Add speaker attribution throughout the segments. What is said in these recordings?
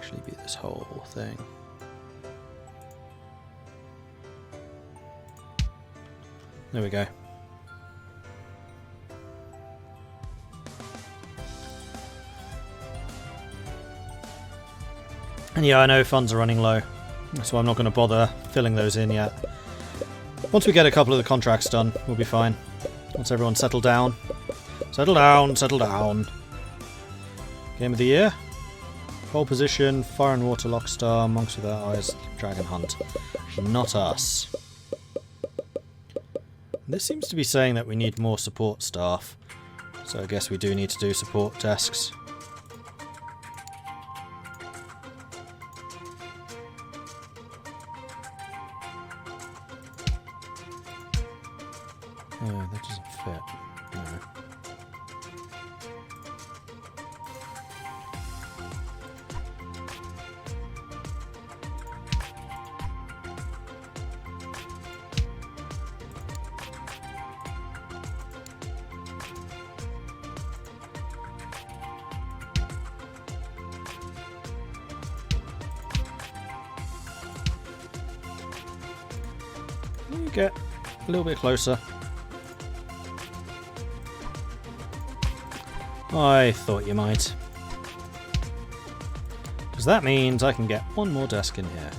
Speaker 1: actually be this whole thing. There we go. And yeah, I know funds are running low, so I'm not going to bother filling those in yet. Once we get a couple of the contracts done, we'll be fine. Once everyone's settled down. Settle down, settle down. Game of the year? Pole position, Fire and Water Lockstar, Monks Without Eyes, Dragon Hunt. Not us. This seems to be saying that we need more support staff, so I guess we do need to do support desks. Oh, that doesn't fit. No. You get a little bit closer. I thought you might. Because that means I can get one more desk in here.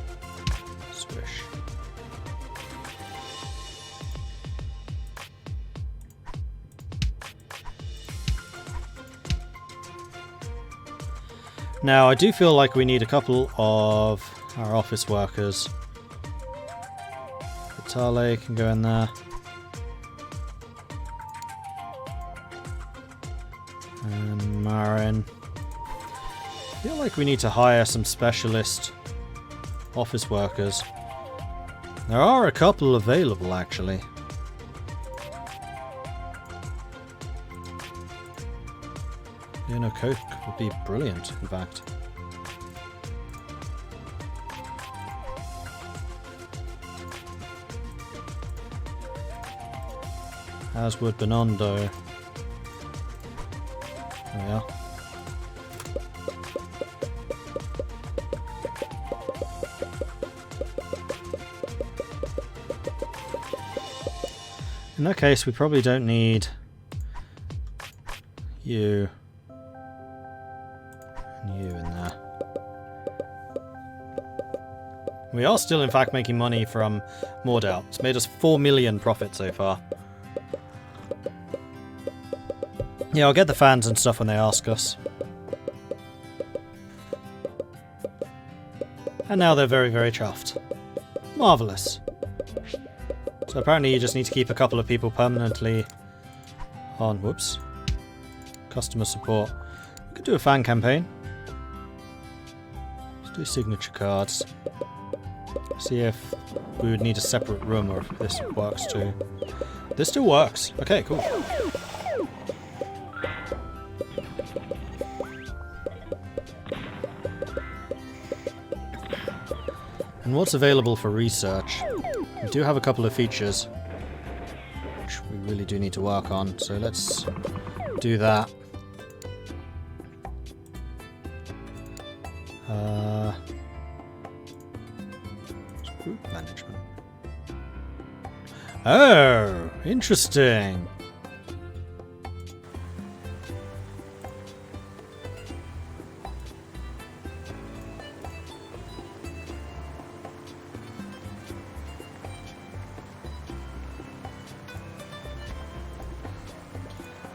Speaker 1: Swish. Now, I do feel like we need a couple of our office workers. Vitale can go in there. And Marin. I feel like we need to hire some specialist office workers. There are a couple available, actually. Yeah, no, Coke would be brilliant, in fact. As would Benondo. There we are. In that case, we probably don't need you and you in there. We are still, in fact, making money from Mordred. It's made us 4 million profit so far. Yeah, I'll get the fans and stuff when they ask us. And now they're very, very chuffed. Marvellous. So apparently you just need to keep a couple of people permanently on, whoops, customer support. We could do a fan campaign. Let's do signature cards. See if we would need a separate room or if this works too. This still works. Okay, cool. And what's available for research? We do have a couple of features which we really do need to work on, so let's do that. Group management. Oh, interesting.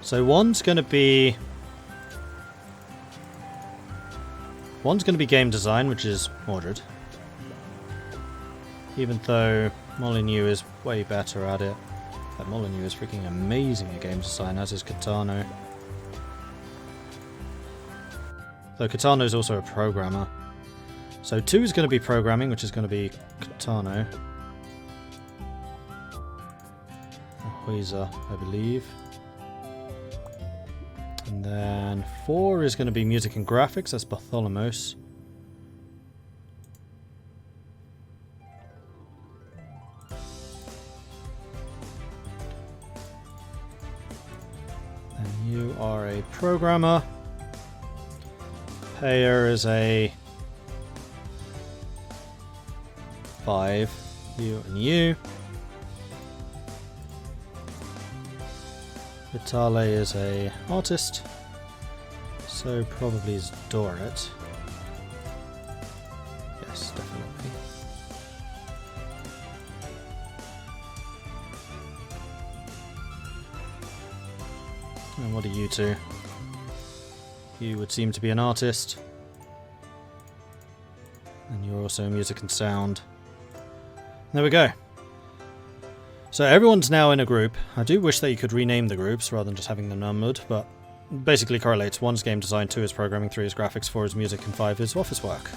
Speaker 1: So one's going to be game design, which is Mordred. Even though Molyneux is way better at it. That Molyneux is freaking amazing at game design, as is Catano. Though Catano is also a programmer. So 2 is going to be programming, which is going to be Catano. Huiza, I believe. And then 4 is going to be music and graphics, that's Bartholomos. And you are a programmer. Payer is a 5. You and you. Vitale is a artist, so probably is Dorit. Yes, definitely. And what are you two? You would seem to be an artist. And you're also music and sound. There we go. So everyone's now in a group. I do wish that you could rename the groups rather than just having them numbered, but basically correlates. 1 is game design, 2 is programming, 3 is graphics, 4 is music, and 5 is office work.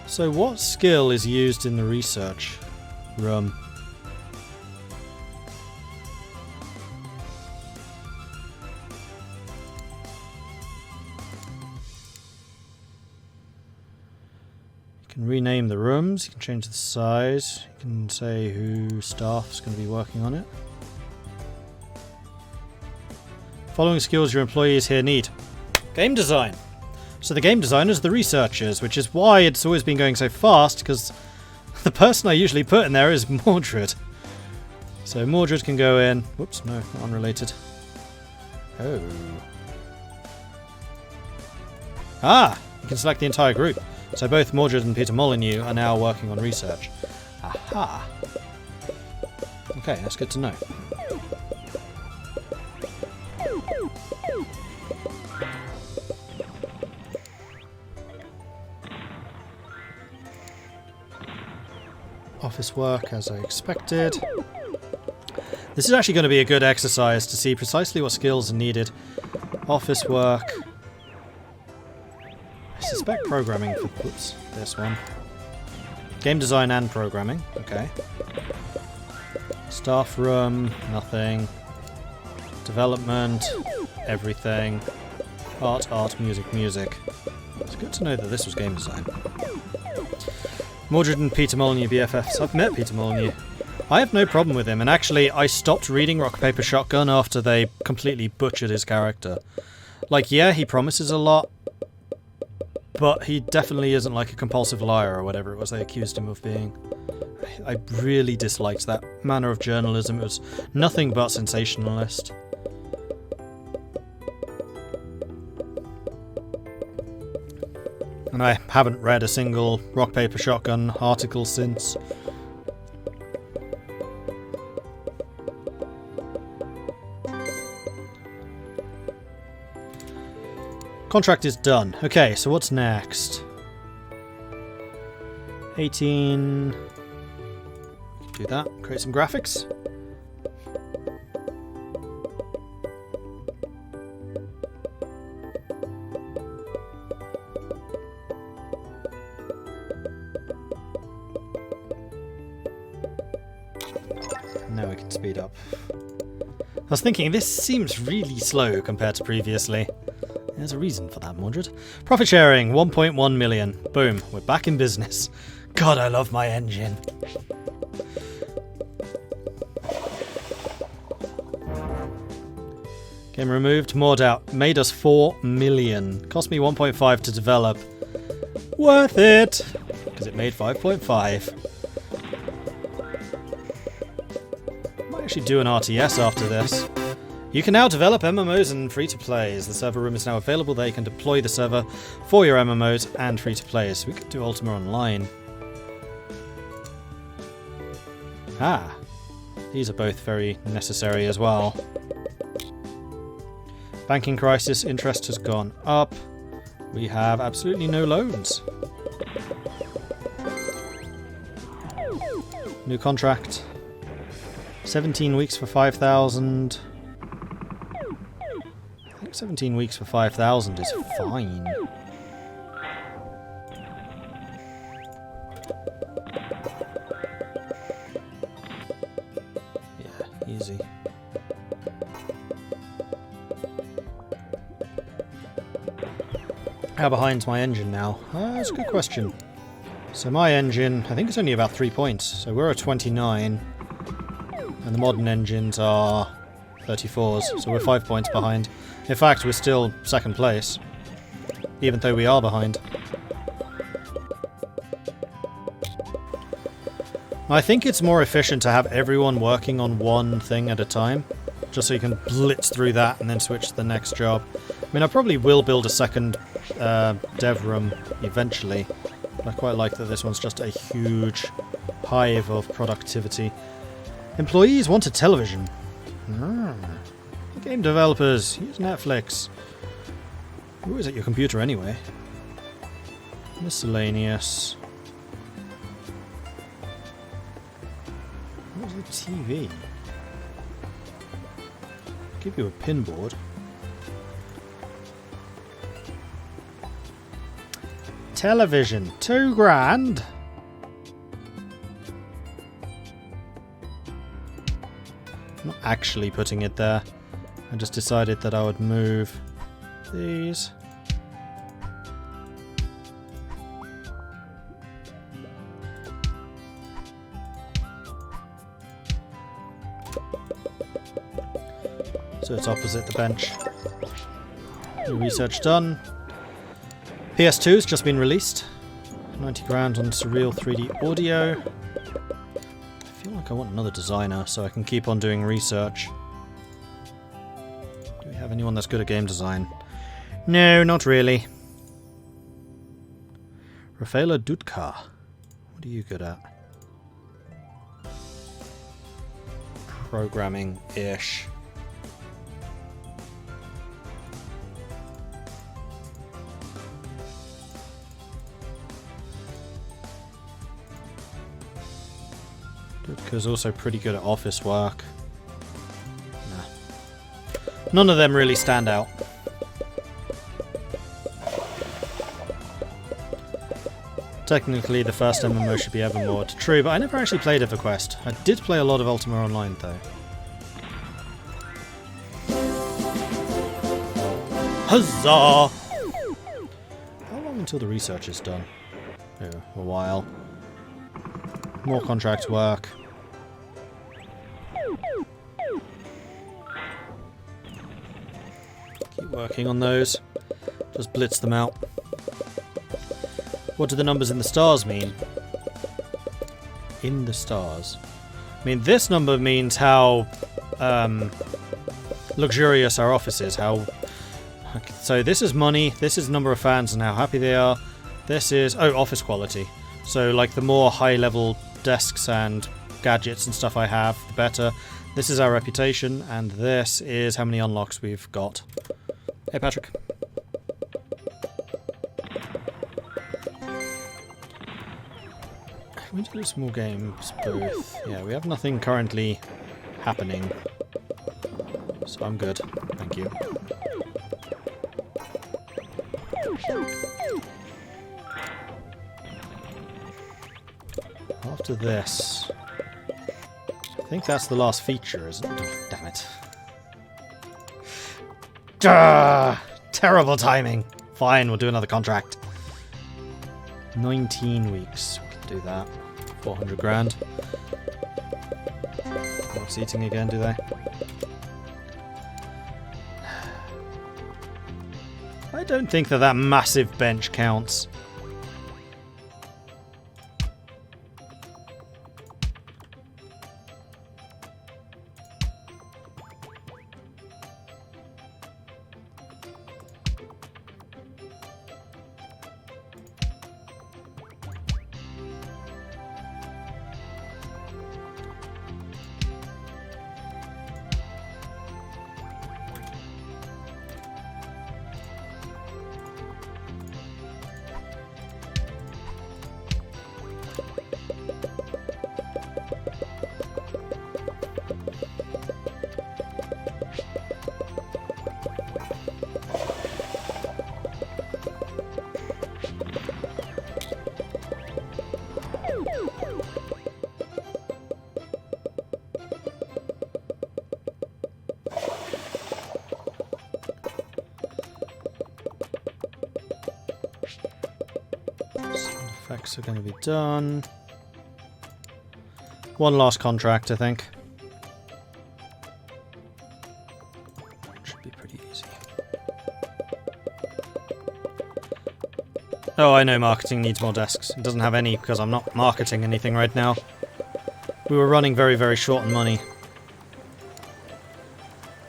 Speaker 1: So what skill is used in the research room? You can rename the rooms, you can change the size, you can say who staff's going to be working on it. Following skills your employees here need. Game design. So the game designers are the researchers, which is why it's always been going so fast, because the person I usually put in there is Mordred. So Mordred can go in. Whoops, no, not unrelated. Oh. Ah! You can select the entire group. So both Mordred and Peter Molyneux are now working on research. Aha! Okay, that's good to know. Office work, as I expected. This is actually going to be a good exercise to see precisely what skills are needed. Office work. I suspect programming for this one. Game design and programming. Okay. Staff room, nothing. Development, everything. Art, music, music. It's good to know that this was game design. Mordred and Peter Molyneux BFFs. I've met Peter Molyneux. I have no problem with him, and actually I stopped reading Rock Paper Shotgun after they completely butchered his character. Like, yeah, he promises a lot, but he definitely isn't like a compulsive liar or whatever it was they accused him of being. I really disliked that manner of journalism. It was nothing but sensationalist. And I haven't read a single Rock Paper Shotgun article since. Contract is done. Okay, so what's next? 18... Do that. Create some graphics. Now we can speed up. I was thinking, this seems really slow compared to previously. There's a reason for that, Mordred. Profit sharing, 1.1 million. Boom, we're back in business. God, I love my engine. Game removed, moored out. Made us 4 million. Cost me 1.5 to develop. Worth it! Because it made 5.5. Might actually do an RTS after this. You can now develop MMOs and free-to-plays. The server room is now available there. You can deploy the server for your MMOs and free-to-plays. So we could do Ultima Online. Ah, these are both very necessary as well. Banking crisis, interest has gone up. We have absolutely no loans. New contract. 17 weeks for 5,000. 17 weeks for 5,000 is fine. Yeah, easy. How behind's my engine now? That's a good question. So my engine, I think it's only about 3 points. So we're at 29. And the modern engines are 34s, so we're 5 points behind. In fact, we're still second place, even though we are behind. I think it's more efficient to have everyone working on one thing at a time, just so you can blitz through that and then switch to the next job. I mean, I probably will build a second dev room eventually, but I quite like that this one's just a huge hive of productivity. Employees want a television. Game developers, use Netflix. Who is at your computer anyway? Miscellaneous. What's the TV? Give you a pinboard. Television, £2,000. I'm not actually putting it there. I just decided that I would move these. So it's opposite the bench. New research done. PS2 has just been released. 90 grand on surreal 3D audio. I feel like I want another designer so I can keep on doing research. Do we have anyone that's good at game design? No, not really. Rafaela Dudka. What are you good at? Programming-ish. Dudka's also pretty good at office work. Nah. None of them really stand out. Technically, the first MMO should be Evermore. True, but I never actually played EverQuest. I did play a lot of Ultima Online, though. Huzzah! How long until the research is done? Oh, a while. More contract work. Keep working on those. Just blitz them out. What do the numbers in the stars mean? In the stars. I mean, this number means how luxurious our office is. How. So this is money. This is number of fans and how happy they are. This is office quality. So like the more high-level desks and gadgets and stuff I have, the better. This is our reputation, and this is how many unlocks we've got. Hey, Patrick. We do a small games booth. Yeah, we have nothing currently happening, so I'm good. Thank you. After this, I think that's the last feature, isn't it? Oh, damn it. Terrible timing. Fine, we'll do another contract. 19 weeks. We can do that. 400 grand. Not seating again, do they? I don't think that massive bench counts. Effects are going to be done. One last contract, I think. Should be pretty easy. Oh, I know marketing needs more desks. It doesn't have any because I'm not marketing anything right now. We were running very, very short on money.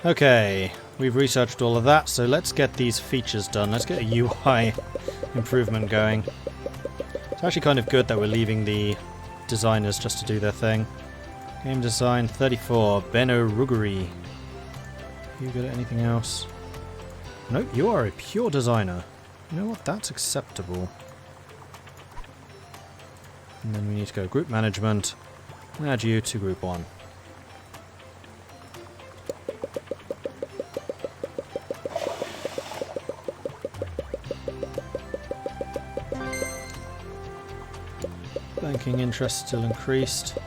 Speaker 1: Okay, we've researched all of that, so let's get these features done. Let's get a UI improvement going. It's actually kind of good that we're leaving the designers just to do their thing. Game design 34, Benno Ruggery. You good at anything else? Nope, you are a pure designer. You know what? That's acceptable. And then we need to go group management and add you to group 1. Banking interest still increased.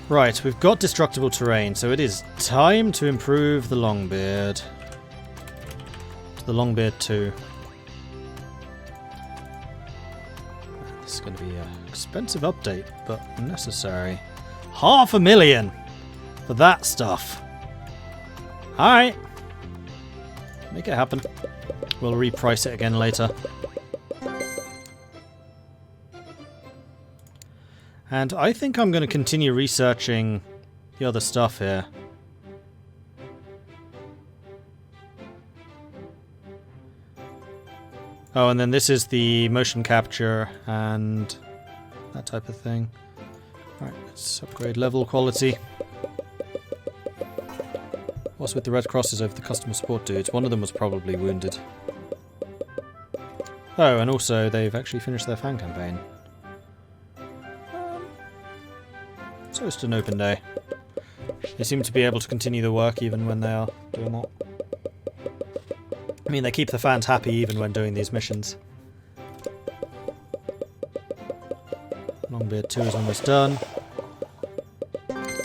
Speaker 1: Right, we've got destructible terrain, so it is time to improve the Longbeard. The Longbeard 2. This is going to be an expensive update, but necessary. $500,000 for that stuff. Alright. Make it happen. We'll reprice it again later. And I think I'm going to continue researching the other stuff here. Oh, and then this is the motion capture and that type of thing. Alright, let's upgrade level quality. What's with the red crosses over the customer support dudes? One of them was probably wounded. Oh, and also they've actually finished their fan campaign. So it's an open day. They seem to be able to continue the work even when they are doing that. I mean, they keep the fans happy even when doing these missions. Longbeard 2 is almost done.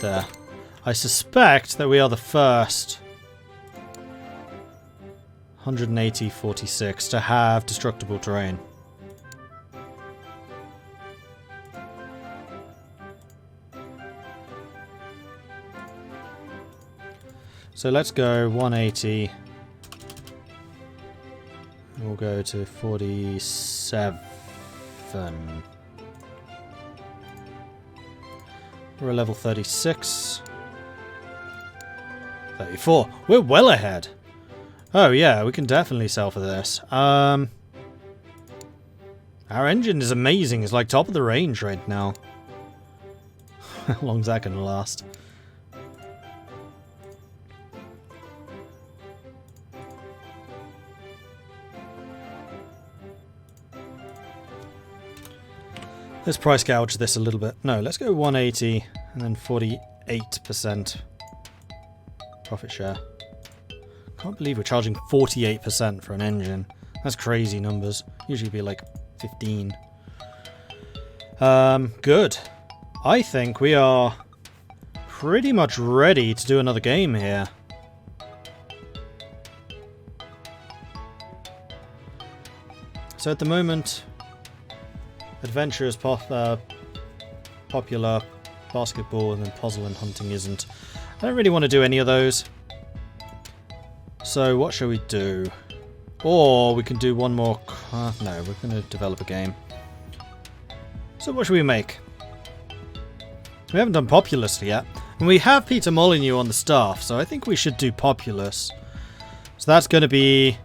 Speaker 1: There. I suspect that we are the first 180-46 to have destructible terrain. So let's go 180. We'll go to 47. We're at level 36. 34. We're well ahead. Oh yeah, we can definitely sell for this. Our engine is amazing. It's like top of the range right now. How long's that gonna last? Let's price gouge this a little bit. No, let's go 180 and then 48% profit share. Can't believe we're charging 48% for an engine. That's crazy numbers. Usually be like 15. Good. I think we are pretty much ready to do another game here. So at the moment, adventure is popular, basketball, and then puzzle and hunting isn't. I don't really want to do any of those. So what shall we do? Or we can do one more... no, we're going to develop a game. So what should we make? We haven't done Populous yet. And we have Peter Molyneux on the staff, so I think we should do Populous. So that's going to be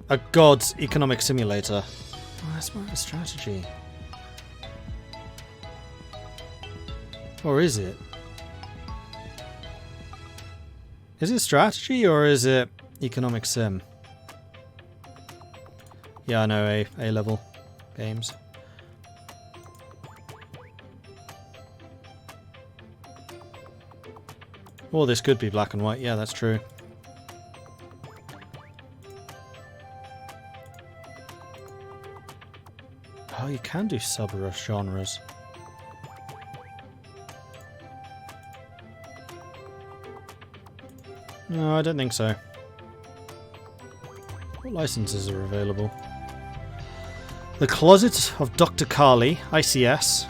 Speaker 1: a God's economic simulator. Oh, that's more of a strategy. Or is it? Is it strategy or is it economic sim? Yeah, I know, A-level games. Or this could be black and white. Yeah, that's true. Oh, you can do sub-genres. No, I don't think so. What licenses are available? The Closet of Dr. Carly, ICS.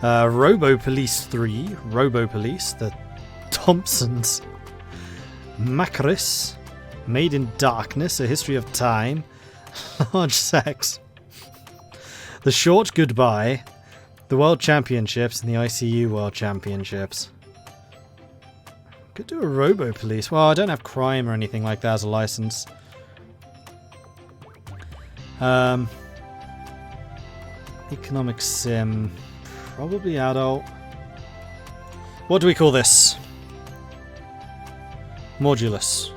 Speaker 1: Robo Police 3, Robo Police, the Thompsons. Macris. Made in Darkness, A History of Time. Large Sex. The Short Goodbye. The World Championships and the ICU World Championships. Could do a Robo Police. Well, I don't have crime or anything like that as a license. Economic sim. Probably adult. What do we call this? Mordulus.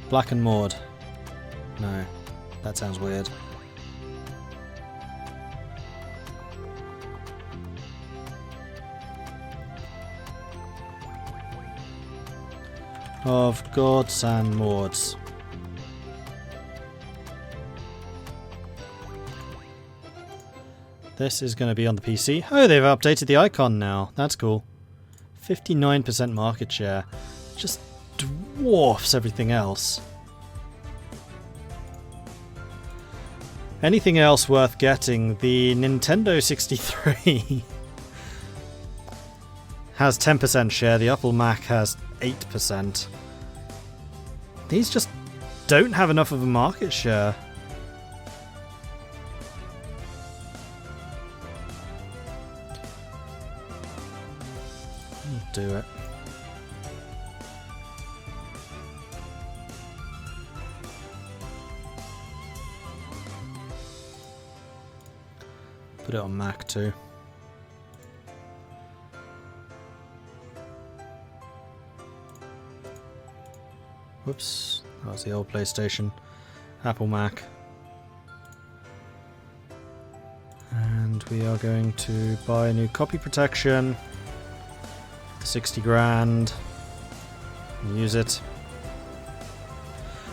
Speaker 1: Black and Mord. No. That sounds weird. Of Gods and Mords. This is going to be on the PC. Oh, they've updated the icon now. That's cool. 59% market share. Just dwarfs everything else. Anything else worth getting? The Nintendo 63 has 10% share. The Apple Mac has 8%. These just don't have enough of a market share. I'll do it. Put it on Mac too. Whoops, that was the old PlayStation. Apple Mac. And we are going to buy a new copy protection. 60 grand. And use it.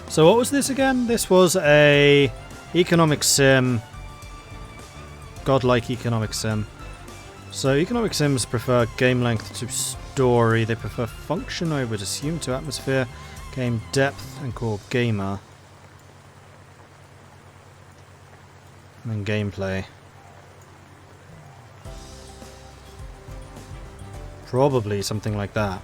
Speaker 1: So what was this again? This was a economic sim. Godlike economic sim. So economic sims prefer game length to story. They prefer function, I would assume, to atmosphere. Game depth and core gamer. And then gameplay. Probably something like that.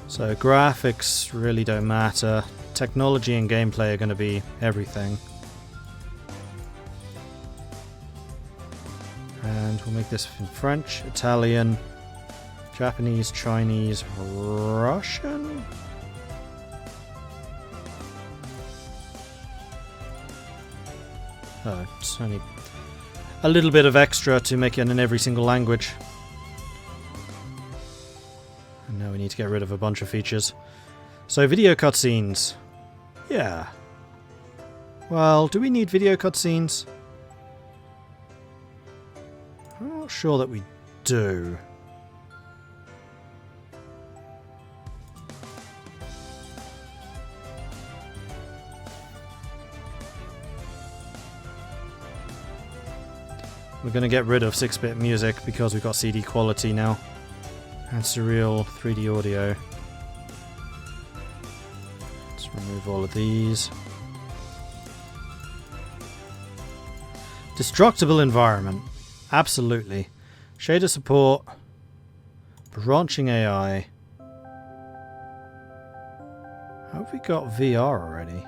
Speaker 1: So graphics really don't matter. Technology and gameplay are going to be everything. And we'll make this in French, Italian, Japanese, Chinese, Russian? Oh, it's only a little bit of extra to make it in every single language. And now we need to get rid of a bunch of features. So video cutscenes. Yeah. Well, do we need video cutscenes? I'm not sure that we do. We're going to get rid of 6-bit music because we've got CD quality now. And surreal 3D audio. Let's remove all of these. Destructible environment. Absolutely. Shader support. Branching AI. How have we got VR already?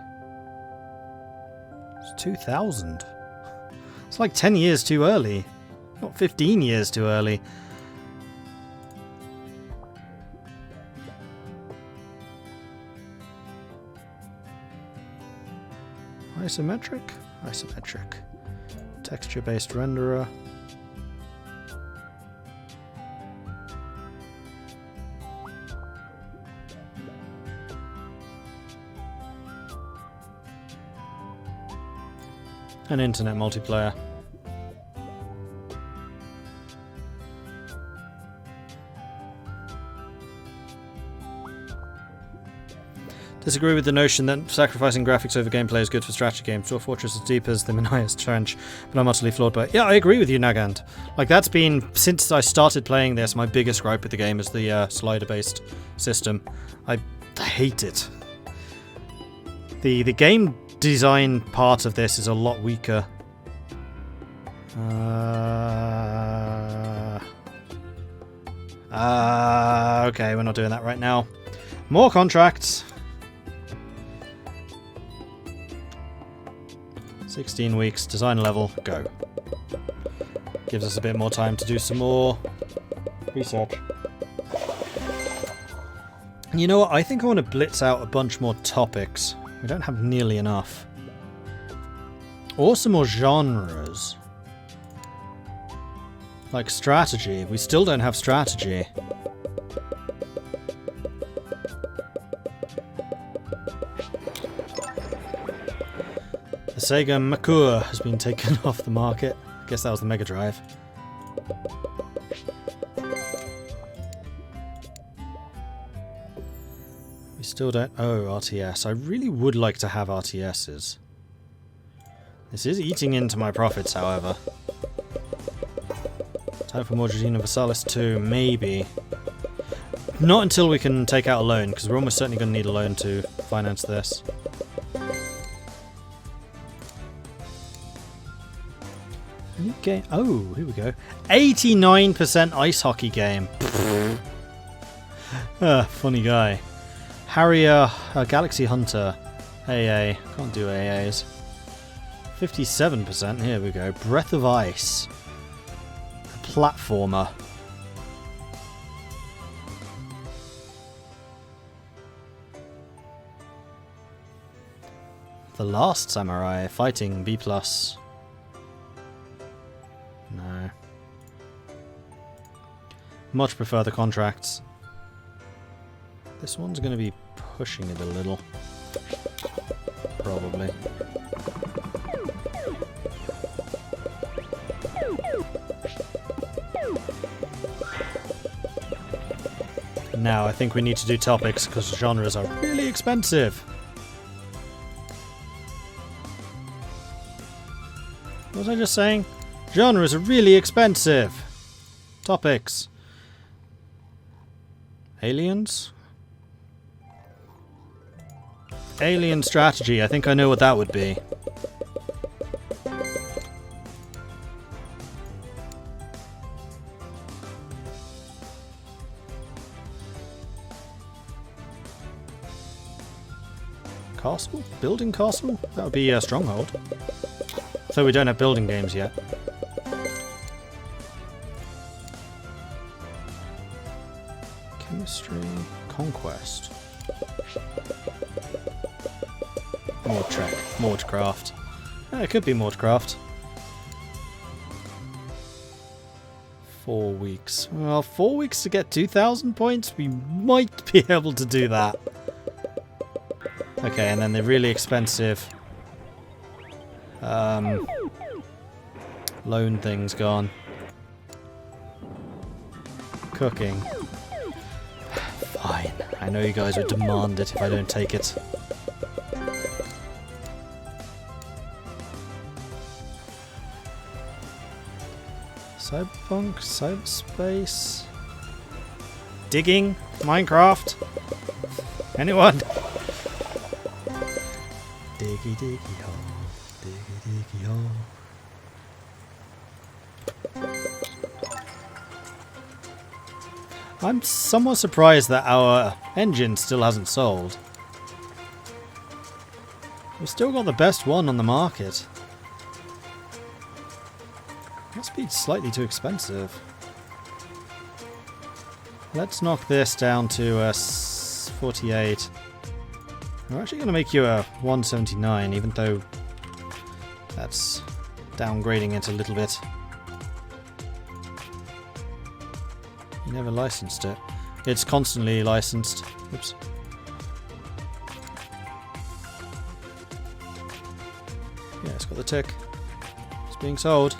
Speaker 1: It's 2000. It's like 10 years too early. Not 15 years too early. Isometric? Isometric. Texture-based renderer. And internet multiplayer. Disagree with the notion that sacrificing graphics over gameplay is good for strategy games. Dwarf Fortress is deep as the Manias Trench, but I'm utterly flawed by it. Yeah, I agree with you, Nagant. Like, that's been, since I started playing this, my biggest gripe with the game is the slider-based system. I hate it. The game design part of this is a lot weaker. Okay, we're not doing that right now. More contracts. 16 weeks, design level, go. Gives us a bit more time to do some more research. You know what? I think I want to blitz out a bunch more topics. We don't have nearly enough. Or some more genres. Like strategy. We still don't have strategy. The Sega Merkur has been taken off the market. I guess that was the Mega Drive. We still don't... Oh, RTS. I really would like to have RTSs. This is eating into my profits, however. Time for Mordred Universalis 2, maybe. Not until we can take out a loan, because we're almost certainly going to need a loan to finance this. Okay. Oh, here we go. 89% ice hockey game. Funny guy. Harrier, Galaxy Hunter. AA. Can't do AAs. 57%. Here we go. Breath of Ice. A platformer. The Last Samurai. Fighting B+. No. Much prefer the contracts. This one's going to be pushing it a little. Probably. Now I think we need to do topics because genres are really expensive. What was I just saying? Genres are really expensive. Topics. Aliens? Alien strategy. I think I know what that would be. Castle? Building castle? That would be a stronghold. So we don't have building games yet. Chemistry, conquest. Mordcraft. It could be Mordcraft. 4 weeks. Well, 4 weeks to get 2,000 points? We might be able to do that. Okay, and then the really expensive loan thing's gone. Cooking. Fine. I know you guys would demand it if I don't take it. Cyberpunk, cyberspace, digging, Minecraft. Anyone? Diggy diggy hole, diggy diggy hole. I'm somewhat surprised that our engine still hasn't sold. We've still got the best one on the market. Must be slightly too expensive. Let's knock this down to 48. I'm actually going to make you a 179, even though that's downgrading it a little bit. You never licensed it. It's constantly licensed. Oops. Yeah, it's got the tick. It's being sold.